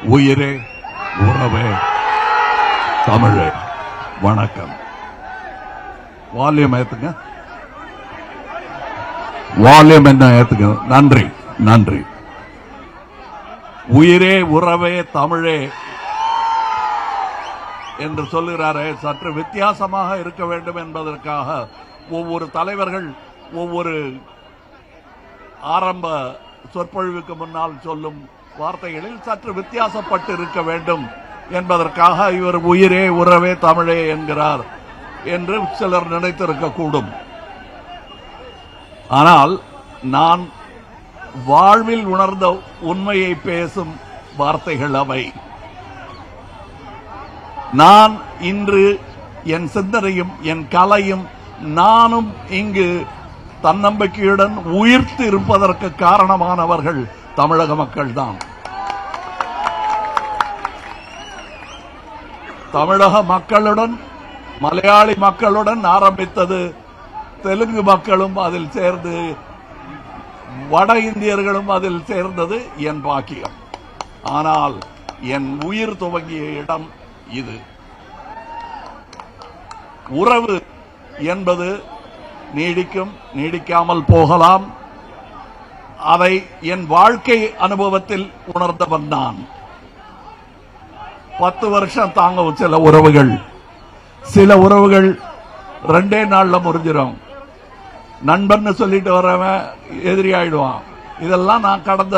உயிரே உறவே தமிழே வணக்கம். வால்யூம் ஏத்துங்க, வால்யூம் என்ன ஏத்துங்க. நன்றி நன்றி. உயிரே உறவே தமிழே என்று சொல்லுகிறாரே, சற்று வித்தியாசமாக இருக்க வேண்டும் என்பதற்காக ஒவ்வொரு தலைவர்கள் ஒவ்வொரு ஆரம்ப சொற்பொழிவுக்கு முன்னால் சொல்லும் வார்த்தைகளில் சற்று வித்தியாசப்பட்டு இருக்க வேண்டும் என்பதற்காக இவர் உயிரே உறவே தமிழே என்கிறார் என்று சிலர் நினைத்திருக்கக்கூடும். ஆனால் நான் வாழ்வில் உணர்ந்த உண்மையை பேசும் வார்த்தைகள் அவை. நான் இன்று என் சிந்தனையும் என் கலையும் நானும் இங்கு தன்னம்பிக்கையுடன் உயிர்த்து இருப்பதற்கு காரணமானவர்கள் தமிழக மக்கள் தான். தமிழக மக்களுடன், மலையாளி மக்களுடன் ஆரம்பித்தது, தெலுங்கு மக்களும் அதில் சேர்ந்து, வட இந்தியர்களும் அதில் சேர்ந்தது என் பாக்கியம். ஆனால் என் உயிர் துவங்கிய இடம் இது. உறவு என்பது நீடிக்கும், நீடிக்காமல் போகலாம். அதை என் வாழ்க்கை அனுபவத்தில் உணர்ந்தவன் நான். 10 வருஷம் தாங்கும் சில உறவுகள், சில உறவுகள் 2 நாள்ல முறிஞ்சிடும். நண்பன் சொல்லிட்டு வரவன் எதிரி ஆயிடுவான். இதெல்லாம் நான் கடந்த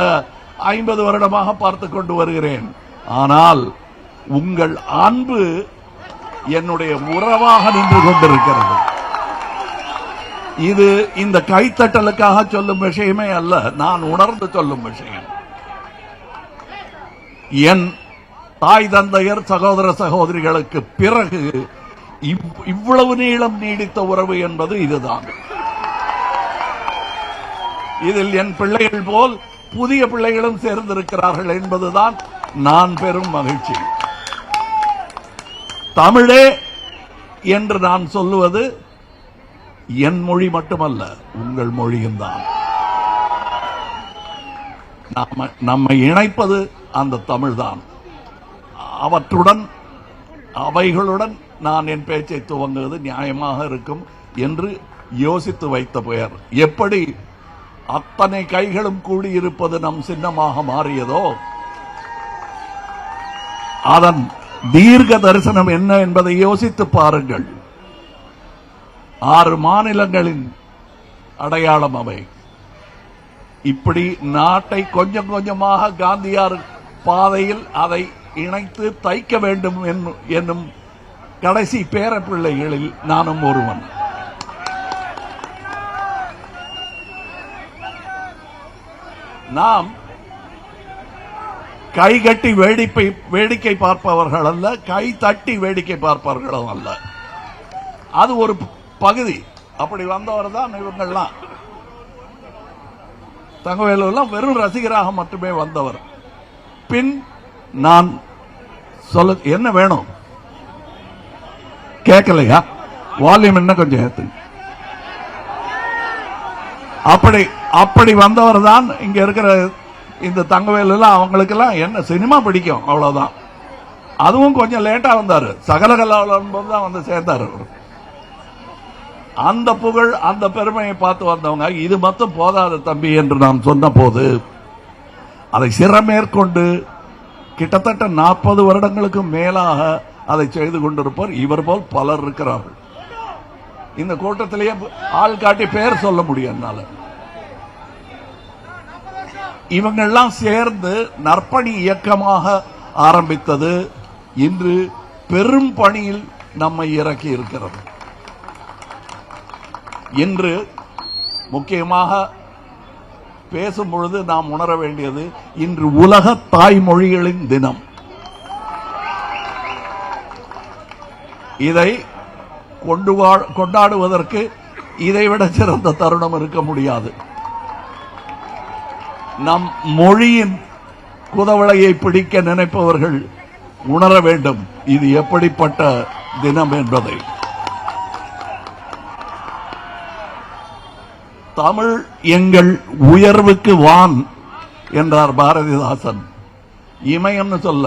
50 வருடமாக பார்த்து கொண்டு வருகிறேன். ஆனால் உங்கள் அன்பு என்னுடைய உறவாக நின்று கொண்டிருக்கிறது. இது இந்த கைத்தட்டலுக்காக சொல்லும் விஷயமே அல்ல, நான் உணர்ந்து சொல்லும் விஷயம். என் தாய் தந்தையர் சகோதர சகோதரிகளுக்கு பிறகு இவ்வளவு நீளம் நீடித்த உறவு என்பது இதுதான். இதில் என் பிள்ளைகள் போல் புதிய பிள்ளைகளும் சேர்ந்திருக்கிறார்கள் என்பதுதான் நான் பெரும் மகிழ்ச்சி. தமிழே என்று நான் சொல்லுவது என் மொழி மட்டுமல்ல, உங்கள் மொழியும் தான். நம்மை இணைப்பது அந்த தமிழ்தான். அவற்றுடன், அவைகளுடன் நான் என் பேச்சை துவங்குவது நியாயமாக இருக்கும் என்று யோசித்து வைத்த பெயர். எப்படி அத்தனை கைகளும் கூடியிருப்பது நம் சின்னமாக மாறியதோ, அதன் தீர்க்க தரிசனம் என்ன என்பதை யோசித்து பாருங்கள். 6 மாநிலங்களின் அடையாளம் அவை. இப்படி நாட்டை கொஞ்சம் கொஞ்சமாக காந்தியார் பாதையில் அதை இணைத்து தைக்க வேண்டும் என்னும் கடைசி பேரப்பிள்ளைகளில் நானும் ஒருவன். நாம் கை கட்டி வேடிக்கை பார்ப்பவர்கள் அல்ல, கை தட்டி வேடிக்கை பார்ப்பவர்களும் அல்ல. அது ஒரு பகுதி. அப்படி வந்தவர் தான் இவங்கெல்லாம். தங்கவேலெல்லாம் வெறும் ரசிகராக மட்டுமே வந்தவர். பின் நான் சொல்ல என்ன வேணும் கேட்கலையா? வால்யூம் என்ன கொஞ்சம் ஏத்து. அப்படி வந்தவர் தான் இங்க இருக்கிற இந்த தங்கவேலெல்லாம். அவங்களுக்கெல்லாம் என்ன சினிமா பிடிக்கும், அவ்வளவுதான். அதுவும் கொஞ்சம் லேட்டா வந்தாரு. சகலகலாவலன் போது தான் வந்து சேர்ந்தாரு. அந்த புகழ், அந்த பெருமையை பார்த்து வந்தவங்க இது மட்டும் போதாது தம்பி என்று நாம் சொன்ன போது அதை சிறமேற்கொண்டு கிட்டத்தட்ட 40 வருடங்களுக்கு மேலாக அதை செய்து கொண்டிருப்பார். இவர் போல் பலர் இருக்கிறார்கள். இந்த கூட்டத்திலேயே ஆள் காட்டி பெயர் சொல்ல முடியும் என்னால. இவங்கெல்லாம் சேர்ந்து நற்பணி இயக்கமாக ஆரம்பித்தது இன்று பெரும் பணியில் நம்மை இறக்கி இருக்கிறது. இன்று முக்கியமாக பேசும் பொழுது நாம் உணர வேண்டியது, இன்று உலக தாய்மொழிகளின் தினம். இதை கொண்டாடுவதற்கு இதைவிட சிறந்த தருணம் இருக்க முடியாது. நம் மொழியின் குதவளையை பிடிக்க நினைப்பவர்கள் உணர வேண்டும் இது எப்படிப்பட்ட தினம் என்பதை. தமிழ் எங்கள் உயர்வுக்கு வான் என்றார் பாரதிதாசன். இமயம்னு சொல்ல,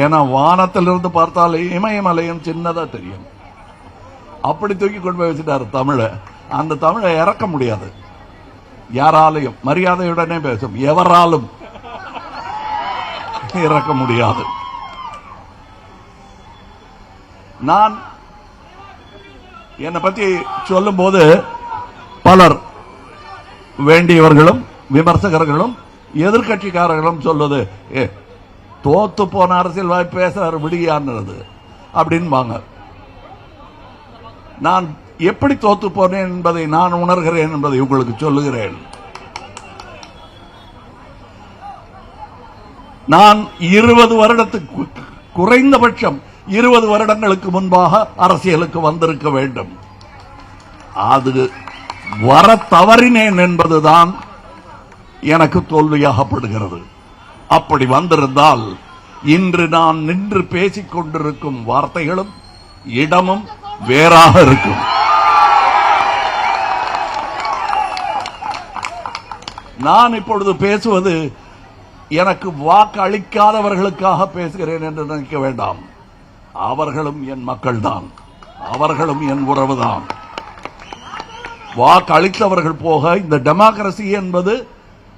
ஏன்னா வானத்திலிருந்து பார்த்தால் இமயமலையும் சின்னதா தெரியும். அப்படி தூக்கி கொண்டு போய் வச்சுட்டாரு தமிழ. அந்த தமிழை இறக்க முடியாது யாராலையும். மரியாதையுடனே பேசும், எவராலும் இறக்க முடியாது. நான் என்னை பத்தி சொல்லும் போது பலர், வேண்டியவர்களும் விமர்சகர்களும் எதிர்கட்சிக்காரர்களும் சொல்லுது, தோத்து போன அரசியல்வாதி பேசுறாரு விடியான்றது அப்படின்பாங்க. நான் எப்படி தோத்து போனேன் என்பதை நான் உணர்கிறேன் என்பதை உங்களுக்கு சொல்லுகிறேன். நான் 20 வருடத்துக்கு, குறைந்தபட்சம் 20 வருடங்களுக்கு முன்பாக அரசியலுக்கு வந்திருக்க வேண்டும். அது வர தவறினேன் என்பதுதான் எனக்கு தோல்வியாகப்படுகிறது. அப்படி வந்திருந்தால் இன்று நான் நின்று பேசிக் கொண்டிருக்கும் வார்த்தைகளும் இடமும் வேறாக இருக்கும். நான் இப்பொழுது பேசுவது எனக்கு வாக்கு அளிக்காதவர்களுக்காக பேசுகிறேன் என்று நினைக்க வேண்டாம். அவர்களும் என் மக்கள்தான், அவர்களும் என் உறவுதான். வாக்கு அளித்தவர்கள் போக இந்த டெமோக்ரசி என்பது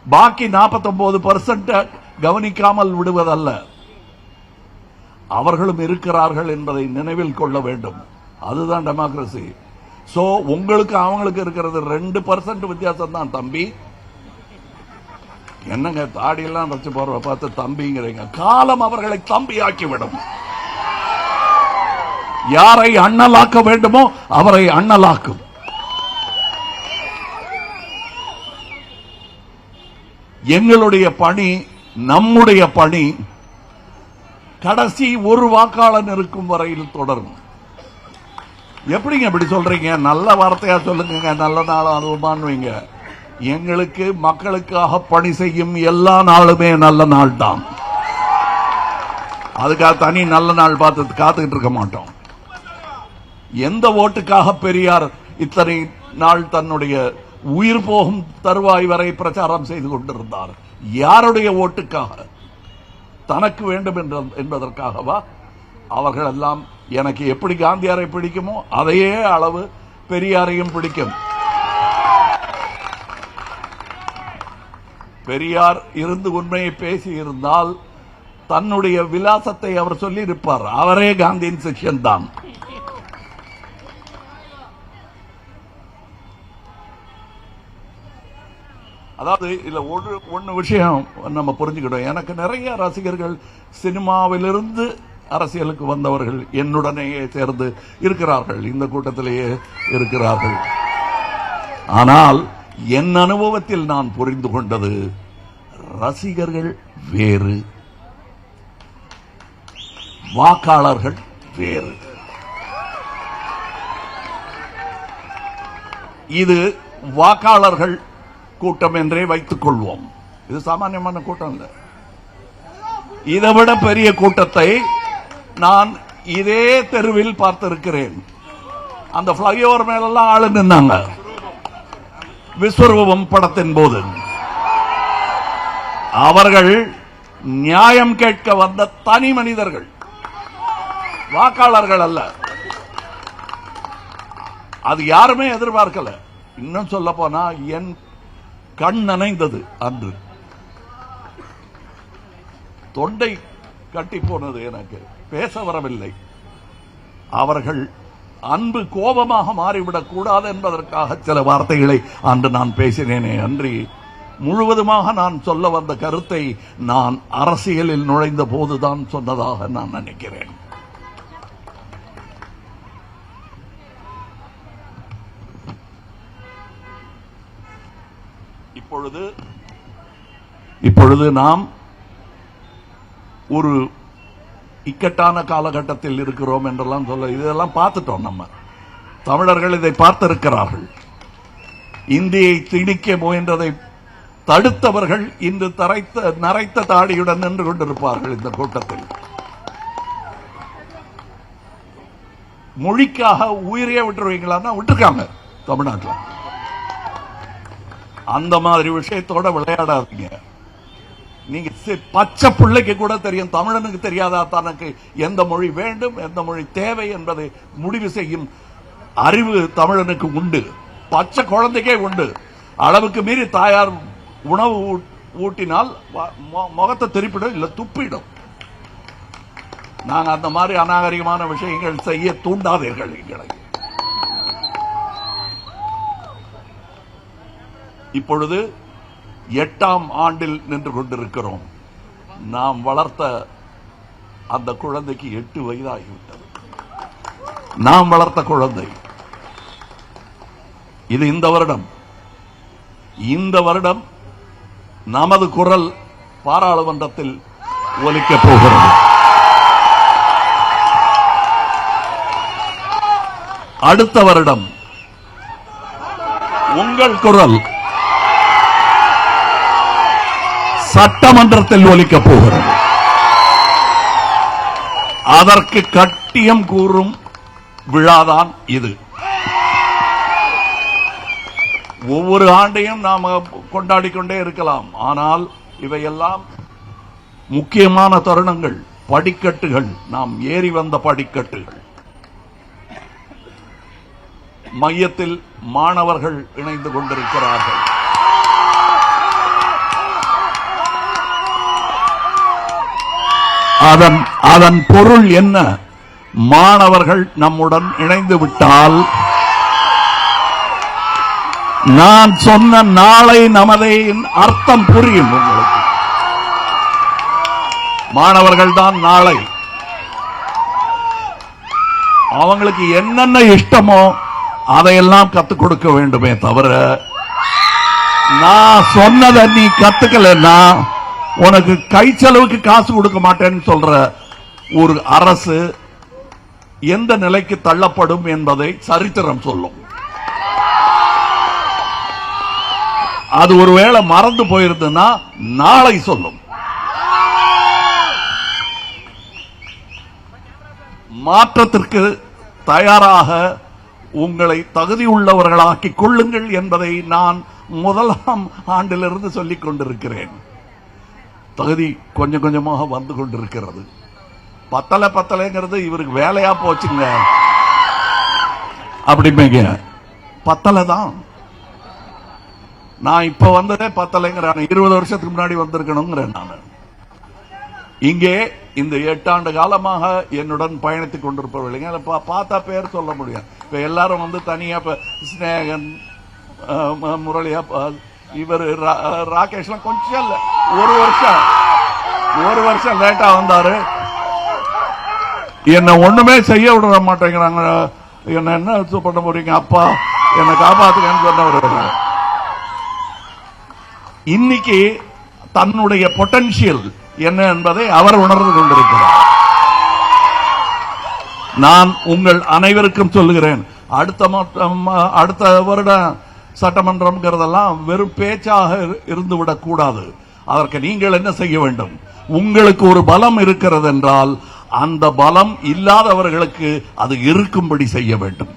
பாக்கி 49% கவனிக்காமல் விடுவதல்ல. அவர்களும் இருக்கிறார்கள் என்பதை நினைவில் கொள்ள வேண்டும். அதுதான் டெமோக்ரசி. சோ உங்களுக்கு அவங்களுக்கு இருக்கிறது 2% வித்தியாசம் தான். தம்பி என்னங்க தாடியெல்லாம் வச்சு போற பார்த்து தம்பிங்கிறீங்க. காலம் அவர்களை தம்பியாக்கிவிடும். யாரை அண்ணலாக்க வேண்டுமோ அவரை அண்ணலாக்கும். எங்களுடைய பணி, நம்முடைய பணி கடைசி ஒரு வாக்காளன் இருக்கும் வரையில் தொடரும். எப்படிங்க இப்படி சொல்றீங்க? நல்ல வார்த்தையா சொல்லுங்க, நல்ல நாளும் அதுவுமான்வீங்க. எங்களுக்கு மக்களுக்காக பணி செய்யும் எல்லா நாளுமே நல்ல நாள் தான். அதுக்காக தனி நல்ல நாள் பார்த்து காத்துக்கிட்டு இருக்க மாட்டோம். எந்த ஓட்டுக்காக பெரியார் இத்தனை நாள் தன்னுடைய உயிர் போகும் தருவாய் வரை பிரச்சாரம் செய்து கொண்டிருந்தார்? யாருடைய ஓட்டுக்காக? தனக்கு வேண்டும் என்பதற்காகவா? அவர்கள் எல்லாம் எனக்கு எப்படி காந்தியாரை பிடிக்குமோ அதையே அளவு பெரியாரையும் பிடிக்கும். பெரியார் இருந்து உண்மையை பேசி இருந்தால் தன்னுடைய விலாசத்தை அவர் சொல்லி இருப்பார். அவரே காந்தியின் சிஷ்யன் தான். அதாவது இதுல ஒன்னு விஷயம் நம்ம புரிஞ்சுக்கிட்டோம். எனக்கு நிறைய ரசிகர்கள் சினிமாவிலிருந்து அரசியலுக்கு வந்தவர்கள் என்னுடனேயே சேர்ந்து இருக்கிறார்கள், இந்த கூட்டத்திலேயே இருக்கிறார்கள். ஆனால் என் அனுபவத்தில் நான் புரிந்து கொண்டது, ரசிகர்கள் வேறு, வாக்காளர்கள் வேறு. இது வாக்காளர்கள் கூட்டம் என்றே வைத்துக் கொள்வோம். இது சாமானியமான கூட்டம் இல்லை. இதைவிட பெரிய கூட்டத்தை நான் இதே தெருவில் பார்த்திருக்கிறேன். அந்த பிளைஓவர் மேலெல்லாம் ஆளு நின்னாங்க விஸ்வரூபம் படத்தின் போது. அவர்கள் நியாயம் கேட்க வந்த தனி மனிதர்கள், வாக்காளர்கள் அல்ல. அது யாருமே எதிர்பார்க்கல. இன்னும் சொல்ல போனா என் கண் நனைந்தது. அன்று தொண்டை கட்டி போனது, எனக்கு பேச வரவில்லை. அவர்கள் அன்பு கோபமாக மாறிவிடக் கூடாது என்பதற்காக சில வார்த்தைகளை அன்று நான் பேசினேனே அன்றி முழுவதுமாக நான் சொல்ல வந்த கருத்தை நான் அரசியலில் நுழைந்த போதுதான் சொன்னதாக நான் நினைக்கிறேன். இப்பொழுது நாம் ஒரு இக்கட்டான காலகட்டத்தில் இருக்கிறோம் என்றெல்லாம் சொல்ல, இதெல்லாம் பார்த்துட்டோம். நம்ம தமிழர்கள் இதை பார்த்திருக்கிறார்கள். இந்தியை திணிக்க முயன்றதை தடுத்தவர்கள் இன்று நரைத்த தாடியுடன் நின்று கொண்டிருப்பார்கள் இந்த கூட்டத்தில். மொழிக்காக உயிரையே விட்டுருவீங்களான்னா விட்டுருக்காங்க தமிழ்நாட்டில். அந்த மாதிரி விஷயத்தோட விளையாடாதீங்க. நீங்க பச்சை பிள்ளைக்கு கூட தெரியும், தமிழனுக்கு தெரியாதா தனக்கு எந்த மொழி வேண்டும் எந்த மொழி தேவை என்பதை முடிவு செய்யும் அறிவு தமிழனுக்கு உண்டு. பச்சை குழந்தைக்கே உண்டு. அளவுக்கு மீறி தாயார் உணவு ஊட்டினால் முகத்தை திருப்பிடும், இல்ல துப்பிடும். நாங்க அந்த மாதிரி அநாகரிகமான விஷயங்கள் செய்ய தூண்டாதீர்கள் எங்களை. இப்பொழுது 8ஆம் ஆண்டில் நின்று கொண்டிருக்கிறோம். நாம் வளர்த்த அந்த குழந்தைக்கு 8 வயதாகிவிட்டது. நாம் வளர்த்த குழந்தை இது. இந்த வருடம் நமது குரல் பாராளுமன்றத்தில் ஒலிக்கப் போகிறது. அடுத்த வருடம் உங்கள் குரல் சட்டமன்றத்தில் ஒலிக்கப் போகிறது. அதற்கு கட்டியம் கூறும் விழாதான் இது. ஒவ்வொரு ஆண்டையும் நாம் கொண்டாடிக் கொண்டே இருக்கலாம். ஆனால் இவையெல்லாம் முக்கியமான தருணங்கள், படிக்கட்டுகள், நாம் ஏறி வந்த படிக்கட்டுகள். மையத்தில் மாணவர்கள் இணைந்து கொண்டிருக்கிறார்கள். அதன் பொருள் என்ன? மாணவர்கள் நம்முடன் இணைந்து விட்டால் நான் சொன்ன நாளை நமதே அர்த்தம் புரியும் உங்களுக்கு. மாணவர்கள் தான் நாளை. அவங்களுக்கு என்னென்ன இஷ்டமோ அதையெல்லாம் கத்துக் கொடுக்க வேண்டுமே தவிர, நான் சொன்னதை நீ கத்துக்கலன்னா உனக்கு கை செலவுக்கு காசு கொடுக்க மாட்டேன்னு சொல்ற ஒரு அரசு எந்த நிலைக்கு தள்ளப்படும் என்பதை சரித்திரம் சொல்லும். அது ஒருவேளை மறந்து போயிருந்ததுன்னா நாளை சொல்லும். மாற்றத்திற்கு தயாராக உங்களை தகுதி உள்ளவர்களாக்கிக் கொள்ளுங்கள் என்பதை நான் 1ஆம் ஆண்டிலிருந்து சொல்லிக் கொண்டிருக்கிறேன். தகுதி கொஞ்சம் கொஞ்சமாக வந்து கொண்டிருக்கிறது. பத்தலைங்கிறது இவருக்கு வேலையா போச்சுங்க. அப்படிங்க பத்தலை தான். நான் இப்ப வந்ததே பத்தலைங்கிறேன். 20 வருஷத்துக்கு முன்னாடி வந்திருக்கணுங்கிறேன். நான் இங்கே இந்த 8 ஆண்டு காலமாக என்னுடன் பயணித்துக் கொண்டிருப்பவர்கள் பார்த்தா பேர் சொல்ல முடியும். இப்ப எல்லாரும் வந்து தனியா ஸ்நேகன், முரளியா, இவர் ராகேஷ்லாம் கொஞ்சம் இல்ல, ஒரு வருஷம் லேட்டா வந்தாரு. என்ன ஒண்ணுமே செய்ய விட மாட்டேங்கிறாங்க. என்ன பண்ண போறீங்க அப்பா, என்னை காப்பாத்துக்கன்னு சொன்னவர். இன்னைக்கு தன்னுடைய பொட்டன்ஷியல் என்ன என்பதை அவர் உணர்ந்து கொண்டிருக்கிறார். நான் உங்கள் அனைவருக்கும் சொல்லுகிறேன், அடுத்த வருடம் சட்டமன்றம்ங்கிறதெல்லாம் வெறும் பேச்சாக இருந்துவிடக் கூடாது. அதற்கு நீங்கள் என்ன செய்ய வேண்டும்? உங்களுக்கு ஒரு பலம் இருக்கிறது என்றால் அந்த பலம் இல்லாதவர்களுக்கு அது இருக்கும்படி செய்ய வேண்டும்.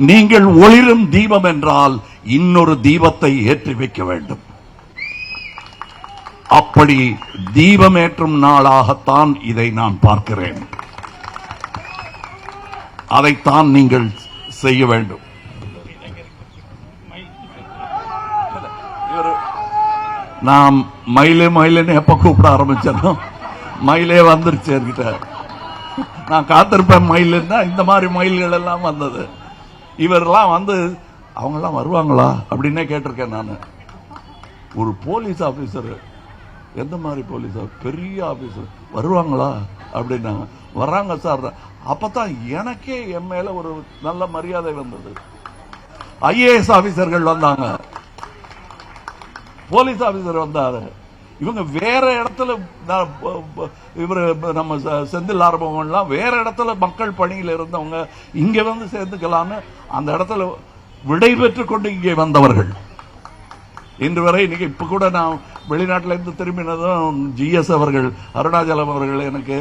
நீங்கள் ஒளிரும் தீபம் என்றால் இன்னொரு தீபத்தை ஏற்றி வைக்க வேண்டும். அப்படி தீபமேற்றும் நாளாகத்தான் இதை நான் பார்க்கிறேன். அதைத்தான் நீங்கள் செய்ய வேண்டும். நாம் மயிலே எப்ப கூப்பிட ஆரம்பிச்சோம், மயிலே வந்துருச்சு என்கிட்ட. நான் காத்திருப்பேன் மயிலுன்னா. இந்த மாதிரி மயில்கள் எல்லாம் வந்தது. இவரெல்லாம் வந்து அவங்க எல்லாம் வருவாங்களா அப்படின்னே கேட்டிருக்கேன் நான். ஒரு போலீஸ் ஆபீசர், எந்த மாதிரி போலீஸ், பெரிய ஆபீசர் வருவாங்களா அப்படின்னாங்க. வர்றாங்க சார். அப்பதான் எனக்கே என் மேல ஒரு நல்ல மரியாதை வந்தது. ஐஏஎஸ் ஆபீசர்கள் வந்தாங்க, போலீஸ் ஆபீசர் வந்தாரு. இவங்க வேற இடத்துல, இவரு நம்ம செந்தில் ஆரம்பம்லாம் வேற இடத்துல மக்கள் பணியில் இருந்தவங்க இங்க வந்து சேர்ந்துக்கலான்னு அந்த இடத்துல விடை பெற்றுக் கொண்டு இங்கே வந்தவர்கள். இன்று வரை இன்னைக்கு இப்ப கூட நான் வெளிநாட்டில இருந்து திரும்பினதும் ஜிஎஸ் அவர்கள், அருணாச்சலம் அவர்கள் எனக்கு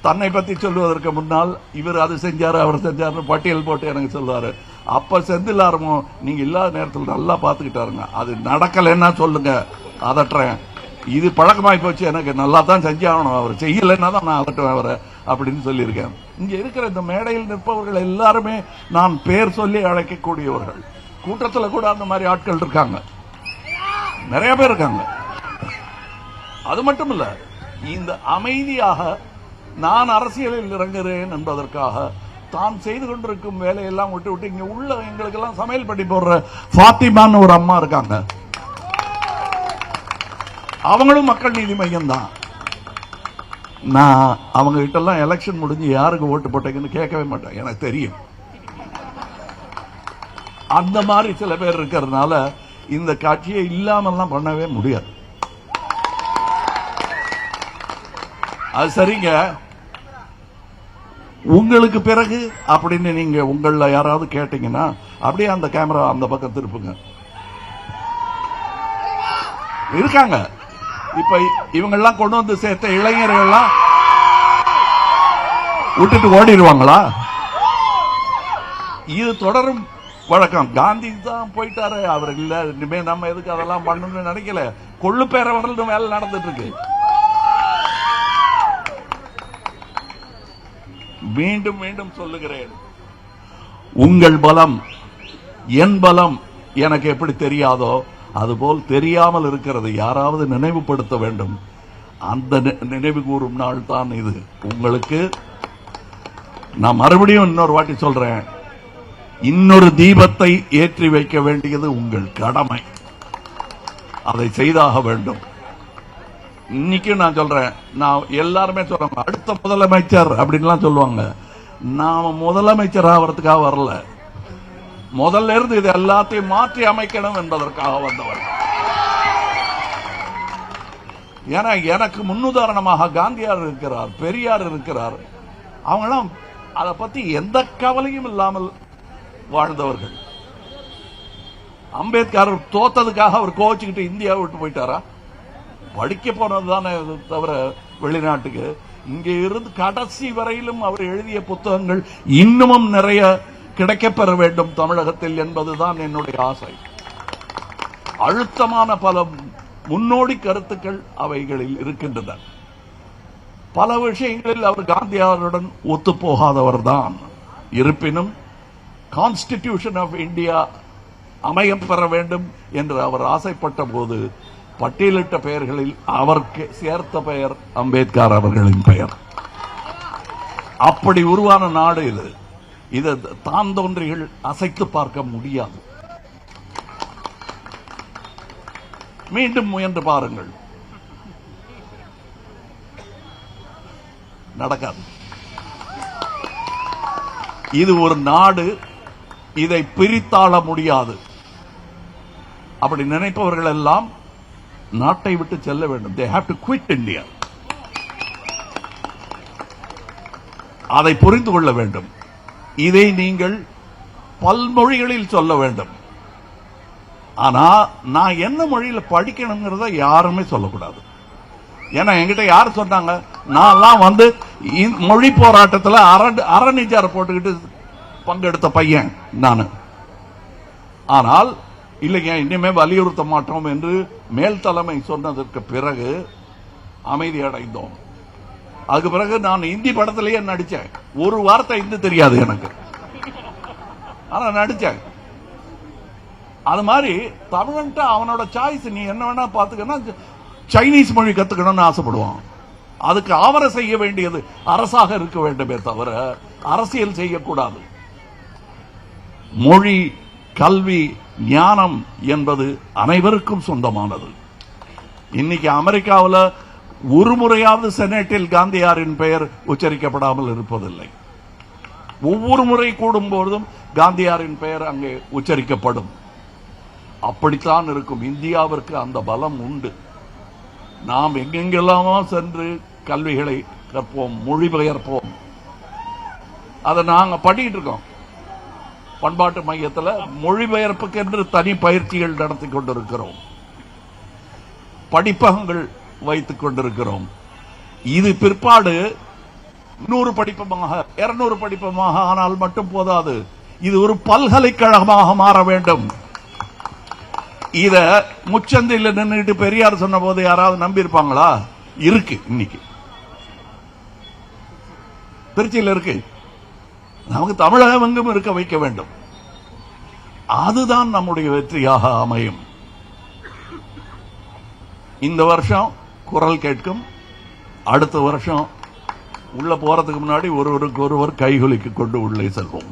தன்னை பத்தி சொல்லுவதற்கு முன்னால் இவர் அது செஞ்சாரு அவர் செஞ்சாரு பட்டியல் போட்டு எனக்கு சொல்லுவாரு. அப்ப செந்தில் ஆரம்பம் நீங்க இல்லாத நேரத்தில் நல்லா பாத்துக்கிட்டாருங்க. அது நடக்கலைன்னா சொல்லுங்க, அதட்டுறேன். இது பழக்கமாய் போச்சு, எனக்கு நல்லா தான் செஞ்சாகணும், அவர் செய்யலைன்னா தான் நான் அதட்டுவேன் அவரை அப்படின்னு சொல்லியிருக்கேன். இங்க இருக்கிற இந்த மேடையில் நிற்பவர்கள் எல்லாருமே நான் பேர் சொல்லி அழைக்கக்கூடியவர்கள். கூட்டத்தில் கூட அந்த மாதிரி ஆட்கள் இருக்காங்க, நிறைய பேர் இருக்காங்க. அது மட்டும் இல்ல, இந்த அமைதியாக நான் அரசியலில் இறங்குறேன் என்பதற்காக தான் செய்து கொண்டிருக்கும் வேலையெல்லாம் விட்டு விட்டு இங்க உள்ள எங்களுக்கெல்லாம் சமையல் பண்ணி போடுற ஃபாத்திமான்னு ஒரு அம்மா இருக்காங்க. அவங்களும் மக்கள் நீதி மையம் தான். நான் அவங்க கிட்ட எல்லாம் எலெக்ஷன் முடிஞ்சு யாருக்கு ஓட்டு போட்டீங்கன்னு கேட்கவே மாட்டேன், எனக்கு தெரியும். அந்த மாதிரி சில பேர் இருக்கிறதுனால இந்த காட்சியை இல்லாமல்லாம் பண்ணவே முடியாது. அது சரிங்க. உங்களுக்கு பிறகு அப்படின்னு நீங்க உங்கள யாராவது கேட்டீங்கன்னா அப்படியே அந்த கேமரா அந்த பக்கம் திருப்புங்க. இருக்காங்க இப்ப இவங்கெல்லாம் கொண்டு வந்து சேர்த்த இளைஞர்கள்லாம் விட்டுட்டு ஓடிடுவாங்களா? இது தொடரும் வழக்கம். காந்தி தான் போயிட்டாரு, அவர் இல்ல, இனிமே நம்ம எதுக்கு அதெல்லாம் பண்ணணும்னு நினைக்கல. கொள்ளு பேர வரலும் வேலை நடந்துட்டு இருக்கு. மீண்டும் மீண்டும் சொல்லுகிறேன், உங்கள் பலம் என் பலம் எனக்கு எப்படி தெரியாதோ அதுபோல் தெரியாமல் இருக்கிறது யாராவது நினைவுபடுத்த வேண்டும். அந்த நினைவு கூறும் நாள் தான் இது. உங்களுக்கு நான் மறுபடியும் இன்னொரு வாட்டி சொல்றேன், இன்னொரு தீபத்தை ஏற்றி வைக்க வேண்டியது உங்கள் கடமை. அதை செய்தாக வேண்டும். இன்னைக்கு நான் சொல்றேன், நான் எல்லாருமே சொல்றாங்க அடுத்த முதலமைச்சர் அப்படின்லாம் சொல்லுவாங்க. நாம முதலமைச்சர் ஆகிறதுக்காக வரல, முதல்ல இருந்து இது எல்லாத்தையும் மாற்றி அமைக்கணும் என்பதற்காக வந்தவர். ஏன்னா எனக்கு முன்னுதாரணமாக காந்தியார் இருக்கிறார், பெரியார் இருக்கிறார். அவங்களாம் அதை பத்தி எந்த கவலையும் இல்லாமல் வாழ்ந்தவர்கள். அம்பேத்கர் தோத்ததுக்காக அவர் கோவிச்சுக்கிட்டு இந்தியாவை விட்டு போயிட்டாரா? படிக்க போனதுதானே தவிர வெளிநாட்டுக்கு. இங்க இருந்து கடைசி வரையிலும் அவர் எழுதிய புத்தகங்கள் இன்னமும் நிறைய கிடைக்கப்பெற வேண்டும் தமிழகத்தில் என்பதுதான் என்னுடைய ஆசை. அழுத்தமான பல முன்னோடி கருத்துக்கள் அவைகளில் இருக்கின்றன. பல விஷயங்களில் அவர் காந்தியாருடன் ஒத்துப்போகாதவர் தான். இருப்பினும் கான்ஸ்டிடியூஷன் ஆஃப் இந்தியா அமையம் பெற வேண்டும் என்று அவர் ஆசைப்பட்ட போது பட்டியலிட்ட பெயர்களில் அவருக்கு சேர்த்த பெயர் அம்பேத்கர் அவர்களின் பெயர். அப்படி உருவான நாடு இது. இதை தான் தோன்றிகள் அசைத்து பார்க்க முடியாது. மீண்டும் முயன்று பாருங்கள், நடக்காது. இது ஒரு நாடு, இதை பிரித்தாள முடியாது. அப்படி நினைப்பவர்கள் எல்லாம் நாட்டை விட்டு செல்ல வேண்டும். They have to quit India. அதை புரிந்து கொள்ள வேண்டும். இதை நீங்கள் பல்மொழிகளில் சொல்ல வேண்டும். ஆனா நான் என்ன மொழியில படிக்கணுங்கிறத யாருமே சொல்லக்கூடாது. ஏன்னா என்கிட்ட யார் சொன்னாங்க, நான் வந்து மொழி போராட்டத்தில் அரணிச்சார போட்டுக்கிட்டு பங்கெடுத்த பையன் நான். ஆனால் இல்லைங்க இனிமே வலியுறுத்த மாட்டோம் என்று மேல் தலைமை சொன்னதற்கு பிறகு அமைதி அடைந்தோம். அதுக்கு பிறகு நான் இந்தி படத்திலேயே நடிச்சேன். ஒரு வார்த்தை இந்தி தெரியாது எனக்கு, ஆனா நடிச்சேன். அது மாதிரி தமிழன்ட்ட அவனோட சாய்ஸ், நீ என்ன வேணா பாத்துக்கன்னா சைனீஸ் மொழி கத்துக்கணும்னு ஆசைப்படுவான். அதுக்கு அவரை செய்ய வேண்டியது அரசாக இருக்க வேண்டுமே தவிர அரசியல் செய்யக்கூடாது. மொழி, கல்வி, ஞானம் என்பது அனைவருக்கும் சொந்தமானது. இன்னைக்கு அமெரிக்காவில் ஒரு முறையாவது செனட்டில் காந்தியாரின் பெயர் உச்சரிக்கப்படாமல் இருப்பதில்லை. ஒவ்வொரு முறை கூடும் போதும் காந்தியாரின் பெயர் அங்கே உச்சரிக்கப்படும். அப்படித்தான் இருக்கும். இந்தியாவிற்கு அந்த பலம் உண்டு. நாம் எங்கெங்கெல்லாமோ சென்று கல்விகளை கற்போம், மொழிபெயர்ப்போம். அதை நாங்க படிக்கிட்டு இருக்கோம். பண்பாட்டு மையத்தில் மொழிபெயர்ப்புக்கு என்று தனி பயிற்சிகள் நடத்தி கொண்டிருக்கிறோம். படிப்பகங்கள் வைத்துக் கொண்டிருக்கிறோம். இது பிற்பாடு 100 படிப்பமாக 200 படிப்பமாக ஆனால் மட்டும் போதாது. இது ஒரு பல்கலைக்கழகமாக மாற வேண்டும். இத முச்சந்தையில் நின்றுட்டு பெரியார் சொன்ன போது யாராவது நம்பி இருப்பாங்களா? இருக்கு, இன்னைக்கு திருச்சியில் இருக்கு. நமக்கு தமிழகம் எங்கும் இருக்க வைக்க வேண்டும். அதுதான் நம்முடைய வெற்றியாக அமையும். இந்த வருஷம் குரல் கேட்கும். அடுத்த வருஷம் உள்ள போறதுக்கு முன்னாடி ஒருவருக்கு ஒருவர் கைகுலுக்கி கொண்டு உள்ளே செல்வோம்.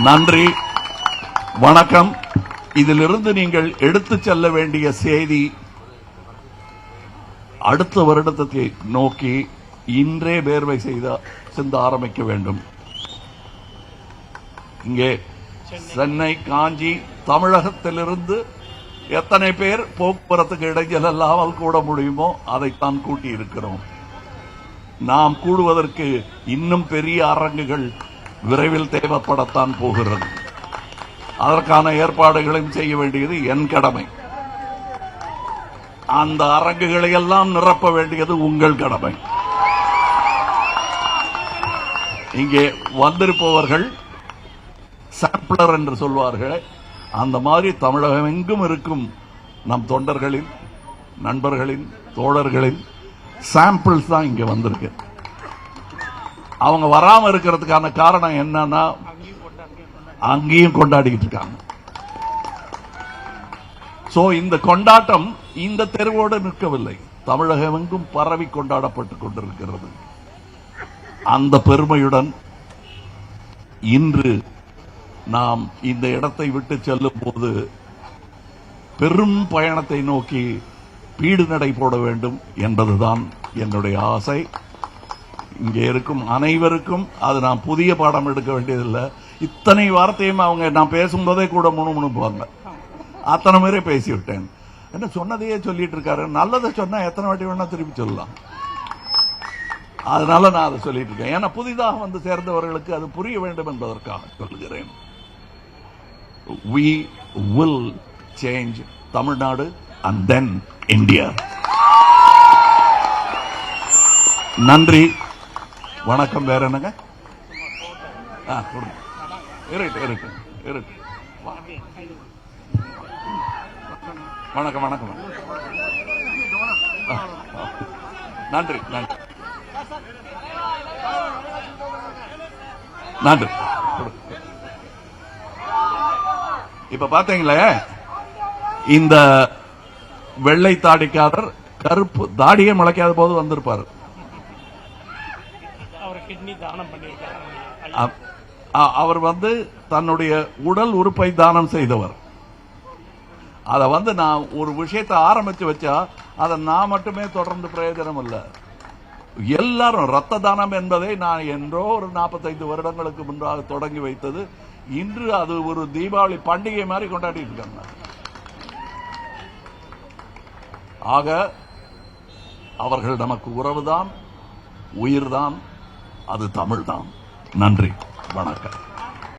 நன்றி, வணக்கம். இதிலிருந்து நீங்கள் எடுத்துச் செல்ல வேண்டிய செய்தி, அடுத்த வருடத்தை நோக்கி இன்றே வேர்வை சிந்த ஆரம்பிக்க வேண்டும். இங்கே சென்னை, காஞ்சி, தமிழகத்திலிருந்து எத்தனை பேர் போக்குவரத்துக்கு இடைஞ்சல் இல்லாமல் கூட முடியுமோ அதைத்தான் கூட்டி இருக்கிறோம். நாம் கூடுவதற்கு இன்னும் பெரிய அரங்குகள் விரைவில் தேவைப்படத்தான் போகிறது. அதற்கான ஏற்பாடுகளையும் செய்ய வேண்டியது என் கடமை. அந்த அரங்குகளை எல்லாம் நிரப்ப வேண்டியது உங்கள் கடமை. இங்கே வந்திருப்பவர்கள் சாம்பிளர் என்று சொல்வார்கள். அந்த மாதிரி தமிழகம் எங்கும் இருக்கும் நம் தொண்டர்களின், நண்பர்களின், தோழர்களின் சாம்பிள்ஸ் தான் இங்க வந்திருக்கு. அவங்க வராம இருக்கிறதுக்கான காரணம் என்னன்னா, அங்கேயும் கொண்டாடிக்கிட்டு இருக்காங்க. சோ இந்த கொண்டாட்டம் இந்த தெருவோடு நிற்கவில்லை, தமிழகம் எங்கும் பரவி கொண்டாடப்பட்டுக் கொண்டிருக்கிறது. அந்த பெருமையுடன் இன்று நாம் இந்த இடத்தை விட்டு செல்லும் போது பெரும் பயணத்தை நோக்கி பீடு நடை போட வேண்டும் என்பதுதான் என்னுடைய ஆசை. இங்கே இருக்கும் அனைவருக்கும் அது நான் புதிய பாடம் எடுக்க வேண்டியதில்லை. இத்தனை வார்த்தையும் அவங்க நான் பேசும்போதே கூட முணுமுணுப்பாங்க. அத்தனை பேரே பேசிவிட்டேன். என்ன சொன்னதையே சொல்லிட்டு இருக்காரு. நல்லதை சொன்னா எத்தனை வாட்டி வேணா திருப்பி சொல்லலாம். அதனால நான் அதை சொல்லிட்டு இருக்கேன். ஏன்னா புதிதாக வந்து சேர்ந்தவர்களுக்கு அது புரிய வேண்டும் என்பதற்காக சொல்லுகிறேன். We will change Tamil Nadu and then India. நன்றி, வணக்கம். வேற என்னங்க? இருக்கு. வணக்கம் வணக்கம். நன்றி நன்றி நன்றி. இப்ப பாத்தீங்களே, இந்த வெள்ளை தாடிக்காரர் கருப்பு தாடியே முளைக்காத போது வந்திருப்பாரு. அவர் வந்து தன்னுடைய உடல் உறுப்பை தானம் செய்தவர். அதை வந்து நான் ஒரு விஷயத்தை ஆரம்பிச்சு வச்சா அதை நான் மட்டுமே தொடர்ந்து பிரயோஜனம் இல்லை. எல்லாரும் ரத்த தானம் என்பதை நான் என்றோ ஒரு 45 வருடங்களுக்கு முன்பாக தொடங்கி வைத்தது. இன்று அது ஒரு தீபாவளி பண்டிகை மாதிரி கொண்டாடிட்டு இருக்காங்க. ஆக அவர்கள் நமக்கு உறவுதான், உயிர்தான், அது தமிழ்தான். நன்றி, வணக்கம்.